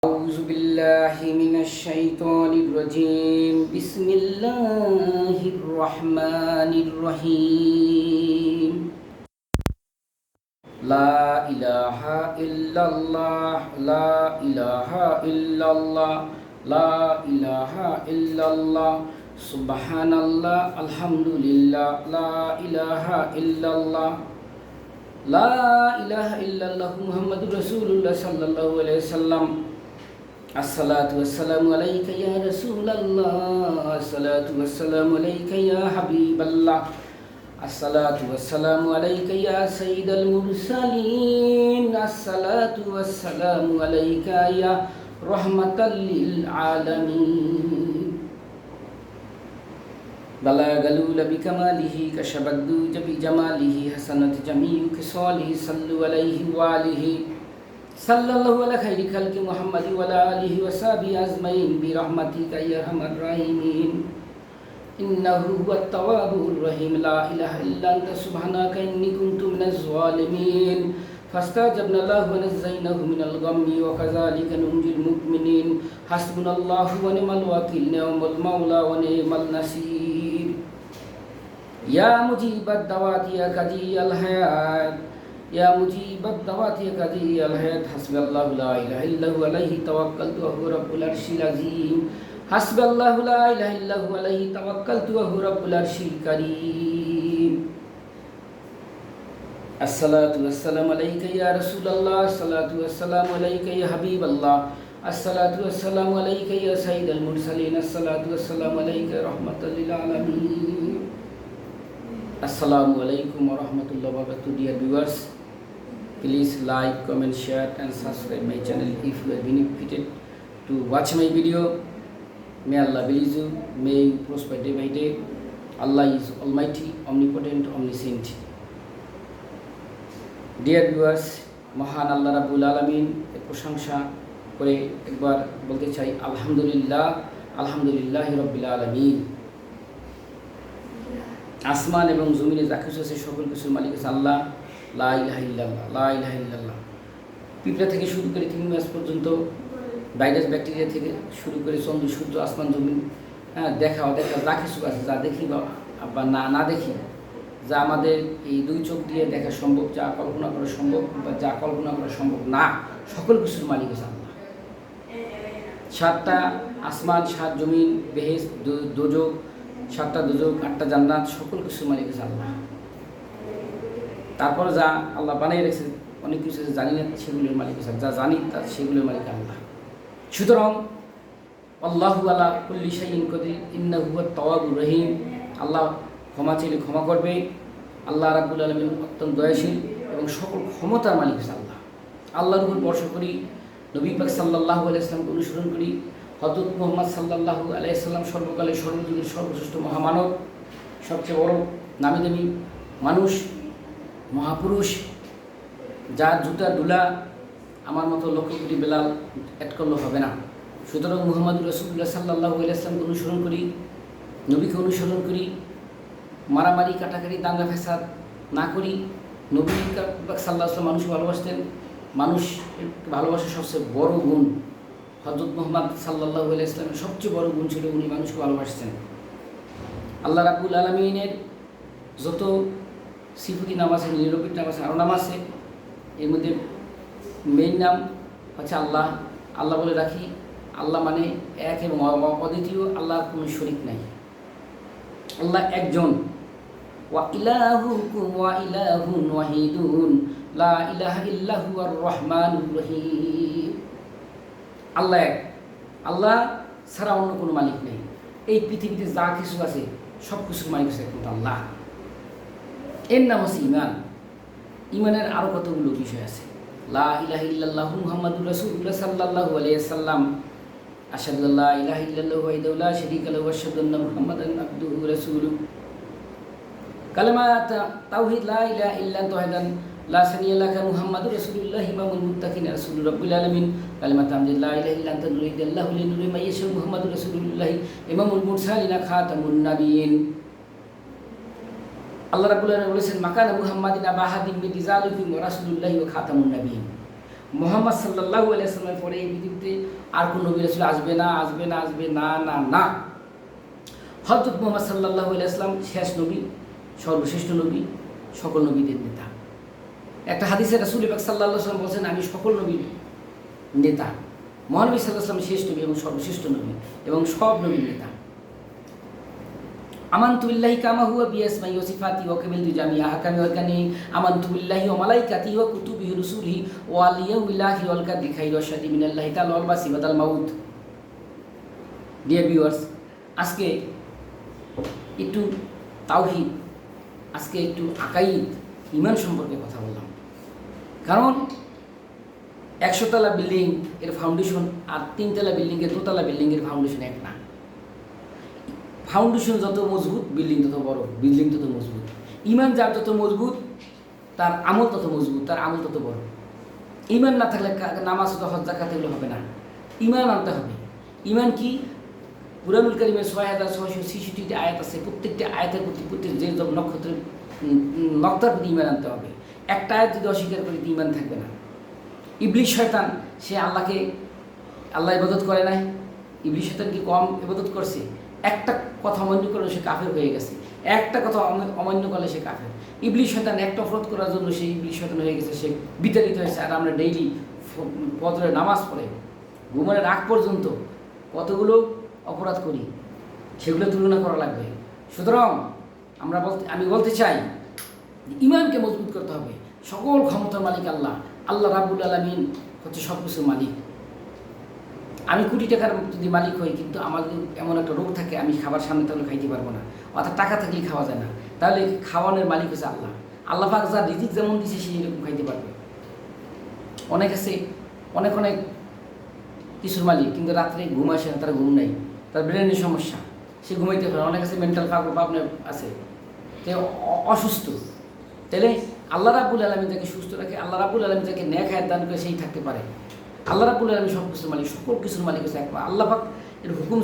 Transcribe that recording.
أعوذ بالله من الشيطان الرجيم بسم الله الرحمن الرحيم لا إله إلا الله لا إله إلا الله لا إله إلا الله سبحان الله الحمد لله لا إله إلا الله لا إله إلا الله محمد رسول الله صلى الله عليه وسلم الصلاة والسلام عليك يا رسول الله الصلاة والسلام عليك يا حبيب الله الصلاة والسلام عليك يا سيد المرسلين الصلاة والسلام عليك يا رحمة للعالمين بلغ الأول بكماله كشف الدوج بجماله حسنت جميع خصاله صلوا عليه وآله صلى الله على خير خلق محمد وعلى آله وصحبه أجمعين برحمتك يا أرحم الراحمين إنه هو التواب الرحيم لا إله إلا أنت سبحانك إني كنت من الظالمين فاستجبنا له ونجيناه من الغم وكذلك ننجي المؤمنين حسبنا الله ونعم الوكيل نعم المولى ونعم النصير يا مجيب الدعوات يا قضي الحياة يا مجيب الدعوات يا قضي الحياة حسبي الله لا إله إلا هو عليه توكلت وهو رب العرش العظيم حسبي الله لا إله إلا هو عليه توكلت وهو رب العرش الكريم الصلاة والسلام عليك يا رسول الله الصلاة والسلام عليك يا حبيب الله الصلاة والسلام عليك يا سيد المرسلين الصلاة والسلام عليك يا رحمة للعالمين Assalamu alaikum wa rahmatullahi wa barakatuh. Dear viewers, please like, comment, share and subscribe my channel if you are benefited to watch my video. May Allah bless you, may you prosper day by day. Allah is almighty, omnipotent, omniscient. Dear viewers, মহান আল্লাহ রাব্বুল আলামিন এর প্রশংসা করে একবার বলতে চাই আলহামদুলিল্লাহ আলহামদুলিল্লাহি রাব্বিল আলামিন। আসমান এবং জমিনে যা কিছু আছে সকল কিছুর মালিক আছে আল্লাহ। লা ইলাহা ইল্লাল্লাহ লা ইলাহা ইল্লাল্লাহ। পিঁপড়া থেকে শুরু করে তিমি মাছ পর্যন্ত, ভাইরাস ব্যাকটেরিয়া থেকে শুরু করে চন্দ্র সূর্য আসমান জমিন, দেখা অদেখা যা কিছু আছে, যা দেখি বা না দেখি, যা আমাদের এই দুই চোখ দিয়ে দেখা সম্ভব, যা কল্পনা করা সম্ভব বা যা কল্পনা করা সম্ভব না, সকল কিছুর মালিক আছে আল্লাহ। সাতটা আসমান, সাত জমিন, বেহেশত, দোজখ, সাতটা দোজখ, আটটা জান্নাত, সকল কিছুর মালিক আছে আল্লাহ। তারপর যা আল্লাহ বানিয়ে রেখেছে অনেক কিছু আছে জানি না, সেগুলোর মালিক আছে, যা জানি তা সেগুলোর মালিক আল্লাহ। সুতরাং আল্লাহু আলা কুল্লি শাইইন কাদির ইন্নাহু হুয়াত তাওয়াবুর রহিম। আল্লাহ ক্ষমা চাইলে ক্ষমা করবে। আল্লাহ রাব্বুল আলামিন অত্যন্ত দয়াশীল এবং সকল ক্ষমতার মালিক আছে আল্লাহ। আল্লাহর উপর ভরসা করি, নবী পাক সাল্লাল্লাহু আলাইহি ওয়াসাল্লামকে অনুসরণ করি। হযরত মুহাম্মদ সাল্লাল্লাহু আলাইহি ওয়াসাল্লাম সর্বকালের সর্বযুগের সর্বশ্রেষ্ঠ মহামানব, সবচেয়ে বড় নামি দামি মানুষ, মহাপুরুষ, যার জুতা দুলা আমার মতো লক্ষ কোটি বেলাল অ্যাড করলে হবে না। সুতরাং মুহাম্মদুর রাসূলুল্লাহ সাল্লাল্লাহু আলাইহি ওয়াসাল্লামকে অনুসরণ করি, নবীকে অনুসরণ করি, মারামারি কাটাকাটি দাঙ্গা ফ্যাসাদ না করি। নবী পাক সাল্লাল্লাহু আলাইহি ওয়াসাল্লাম মানুষকে ভালোবাসতেন। মানুষ ভালোবাসার সবচেয়ে বড় গুণ হযরত মুহাম্মদ সাল্লাল্লাহু আলাইহি ওয়াসাল্লামের সবচেয়ে বড় গুণ ছিল উনি মানুষকে ভালোবাসতেন। আল্লাহ রাব্বুল আলামিনের যত সিফতি নাম আছে, নিরবিক নাম আছে, আরও নাম আছে, এর মধ্যে মেইন নাম হচ্ছে আল্লাহ। আল্লাহ বলে রাখি, আল্লাহ মানে এক এবং অদ্বিতীয়, আল্লাহর কোনো শরীক নাই। আল্লাহ একজন। ওয়া ইলাহুকুম ওয়া ইলাহুন ওয়াহিদুন লা ইলাহা ইল্লা হুয়ার রহমানুর রহিম। আল্লাহ এক, আল্লাহ ছাড়া অন্য কোনো মালিক নেই। এই পৃথিবীতে যা কিছু আছে সব কিছুর মালিক আছে একমাত্র আল্লাহ। এর নাম হচ্ছে ইমান। ইমানের আরও কতগুলো বিষয় আছে। লা ইলাহা ইল্লাল্লাহু মুহাম্মাদুর রাসূলুল্লাহ সাল্লাল্লাহু আলাইহি ওয়াসাল্লাম, আশহাদু আল্লা ইলাহা ইল্লাল্লাহু ওয়াহদাহু লা শারীকা লাহু ওয়া আশহাদু আন্না মুহাম্মাদান আবদুহু ওয়া রাসূলুহু। কালেমা তাওহীদ লা ইলাহা ইল্লা আনতা ওয়াহদান লা শারীকা লাকা মুহাম্মাদুর রাসূলুল্লাহ ইমামুল মুত্তাকিন রাসূলুর রাব্বিল আলামিন। কালেমা তামজিদ লা ইলাহা ইল্লা আনতা নুরিদাল্লাহু লিনুরি মাইয়াশা মুহাম্মাদুর রাসূলুল্লাহ ইমামুল মুরসালিন খাতামুন নাবিয়িন। আল্লাহ রাব্বুল আলামিন বলেছেন মাকানা মুহাম্মাদিন আবা আহাদিন মিন রিজালিকুম ওয়া রাসূলুল্লাহি ওয়া খাতামুন নাবিয়িন। মুহাম্মদ সাল্লাল্লাহু আলাইহি ওয়াসাল্লামের পরে এই পৃথিবীতে আর কোন নবী রাসূল আসবে না, আসবে না, আসবে না, না, না। হযরত মুহাম্মদ সাল্লাল্লাহু আলাইহি ওয়াসাল্লাম শেষ নবী, সর্বশ্রেষ্ঠ নবী, সকল নবীদের নেতা। একটা হাদিসে রাসূল পাক সাল্লাল্লাহু আলাইহি ওয়াসাল্লাম বলেছেন, আমি সকল নবীর নেতা। মহানবী সাল্লাল্লাহু আলাইহি ওয়াসাল্লাম শেষ নবী এবং সর্বশ্রেষ্ঠ নবী এবং সব নবীর নেতা। আমানতু বিল্লাহি কামা হুয়া বিআসমাইহি ওয়া সিফাতিহি ওয়া কামিলতু জামিআ আহকামি ওয়া কানি আমানতু বিল্লাহি ওয়া মালাইকাতিহি ওয়া কুতুবিহি রুসুলিহি ওয়া আল ইয়াউমিল আখির ওয়াল কাদরি খাইরু ওয়া শাররি মিনাল্লাহি তাআলা ওয়াল বাসি ওয়াদাল মাউত। ডিয়ার ভিউয়ার্স, আজকে একটু তাওহীদ, আজকে একটু আকাইদ, ঈমান সম্পর্কে কথা বললাম। কারণ 100 তলা বিল্ডিং এর ফাউন্ডেশন আর 3 তলা বিল্ডিংয়ের 2 তলা বিল্ডিংয়ের ফাউন্ডেশন এক না। ফাউন্ডেশন যত মজবুত, বিল্ডিং তত বড়, বিল্ডিং তত মজবুত। ঈমান যার যত মজবুত, তার আমল তত মজবুত, তার আমল তত বড়। ঈমান না থাকলে নামাজ তো হজ যাকাত এগুলো হবে না। ঈমান আনতে হবে। ঈমান কি? কুরআনুল কারীমে 6666টি আয়াত আছে। প্রত্যেকটি আয়াতের প্রতি যে নক্ষত্রের নক্তার প্রতি ঈমান আনতে হবে। একটা আয়াত যদি অস্বীকার করি, ঈমান থাকবে না। ইবলিস শয়তান, সে আল্লাহ ইবাদত করে নাই। ইবলিস শয়তান কি কম ইবাদত করছে? একটা কথা অমান্য করলে সে কাফের হয়ে গেছে। একটা কথা অমান্য করলে সে কাফের। ইবলিস শয়তান একটা অপরাধ করার জন্য সে ইবলিস শয়তান হয়ে গেছে, সে বিতাড়িত হয়েছে। আর আমরা ডেইলি ফজরের নামাজ পড়ে ঘুমানোর আগ পর্যন্ত কতগুলো অপরাধ করি, সেগুলো তুলনা করা লাগবে। সুতরাং আমি বলতে চাই, ঈমানকে মজবুত করতে হবে। সকল ক্ষমতার মালিক আল্লাহ। আল্লাহ রাব্বুল আলামিন হচ্ছে সব কিছুর মালিক। আমি কোটি টাকার যদি মালিক হই, কিন্তু আমার যদি এমন একটা রোগ থাকে, আমি খাবার সামনে তাহলে খাইতে পারবো না, অর্থাৎ টাকা থাকলেই খাওয়া যায় না, তাহলে খাওয়ানোর মালিক হচ্ছে আল্লাহ। আল্লাহ পাক যার রিজিক যেমন দিচ্ছে সে এরকম খাইতে পারবে। অনেক আছে অনেক কিছুর মালিক, কিন্তু রাত্রে ঘুম আসে না, তার ঘুম নাই, তার ব্রেনের সমস্যা, সে ঘুমাইতে পারে। অনেক আছে মেন্টাল প্রবলেম আছে, সে অসুস্থ। তাহলে আল্লাহ রাব্বুল আলামিন যাকে সুস্থ রাখে, আল্লাহ রাব্বুল আলামিন যাকে নেক হায়াত দান করে, সেই থাকতে পারে। আল্লাহ রাব্বুল আলামিন সব কিছুর মালিক, সকল কিছুর মালিক হচ্ছে একবার আল্লাহ পাক। এর হুকুম